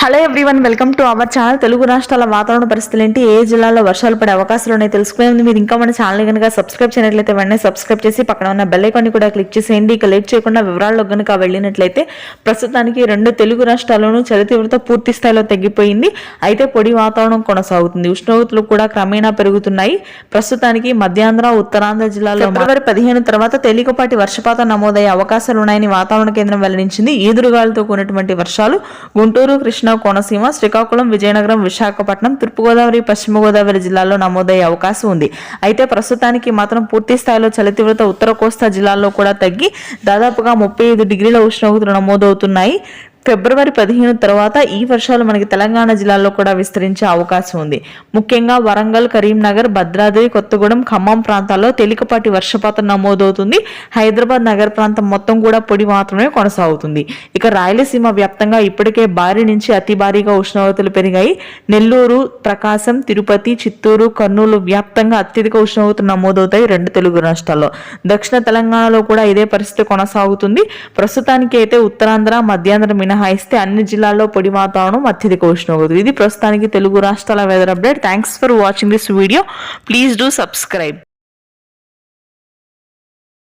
Hello everyone, welcome to our channel. Telugu రాష్ట్రాల వాతావరణ పరిస్థితులు ఏంటి, ఏ జిల్లాలో వర్షాలు పడే అవకాశాలు ఉన్నాయి తెలుసుకునే ముందు మీరు ఇంకా మన ఛానల్ కనుక సబ్స్క్రైబ్ చేయనట్లయితే వెంటనే సబ్స్క్రైబ్ చేసి పక్కన ఉన్న బెల్ ఐకాన్ కూడా క్లిక్ చేసేయండి. ఇక లేట్ చేయకుండా వివరాల్లో కనుక వెళ్ళినట్లయితే ప్రస్తుతానికి 2 తెలుగు రాష్ట్రాల్లోనూ చలి తీవ్రత పూర్తి స్థాయిలో తగ్గిపోయింది. అయితే పొడి వాతావరణం కొనసాగుతుంది. ఉష్ణోగ్రతలు కూడా క్రమేణా పెరుగుతున్నాయి. ప్రస్తుతానికి మధ్యాంధ్ర, ఉత్తరాంధ్ర జిల్లాల్లో ఫిబ్రవరి 15 తర్వాత తేలికపాటి వర్షపాతం నమోదయ్యే అవకాశాలు ఉన్నాయని వాతావరణ కేంద్రం వెల్లడించింది. ఈదురుగాలతో కూడినటువంటి వర్షాలు గుంటూరు, కృష్ణా, కోనసీమ, శ్రీకాకుళం, విజయనగరం, విశాఖపట్నం, తూర్పుగోదావరి, పశ్చిమ గోదావరి జిల్లాల్లో నమోదయ్యే అవకాశం ఉంది. అయితే ప్రస్తుతానికి మాత్రం పూర్తి స్థాయిలో చలి తీవ్రత ఉత్తర కోస్తా జిల్లాల్లో కూడా తగ్గి దాదాపుగా 35 డిగ్రీల ఉష్ణోగ్రతలు నమోదవుతున్నాయి. ఫిబ్రవరి 15 తర్వాత ఈ వర్షాలు మనకి తెలంగాణ జిల్లాల్లో కూడా విస్తరించే అవకాశం ఉంది. ముఖ్యంగా వరంగల్, కరీంనగర్, భద్రాద్రి, కొత్తగూడెం, ఖమ్మం ప్రాంతాల్లో తేలికపాటి వర్షపాతం నమోదవుతుంది. హైదరాబాద్ నగర ప్రాంతం మొత్తం కూడా పొడి మాత్రమే కొనసాగుతుంది. ఇక రాయలసీమ వ్యాప్తంగా ఇప్పటికే భారీ నుంచి అతి భారీగా ఉష్ణోగ్రతలు పెరిగాయి. నెల్లూరు, ప్రకాశం, తిరుపతి, చిత్తూరు, కర్నూలు వ్యాప్తంగా అత్యధిక ఉష్ణోగ్రతలు నమోదవుతాయి 2 తెలుగు రాష్ట్రాల్లో. దక్షిణ తెలంగాణలో కూడా ఇదే పరిస్థితి కొనసాగుతుంది. ప్రస్తుతానికి అయితే ఉత్తరాంధ్ర, మధ్యాంధ్ర మినహాయిస్తే అన్ని జిల్లాల్లో పొడి వాతావరణం, అత్యధిక ఉష్ణోగ్రత. ఇది ప్రస్తుతానికి తెలుగు రాష్ట్రాల weather update. Thanks for watching this video. Please do subscribe.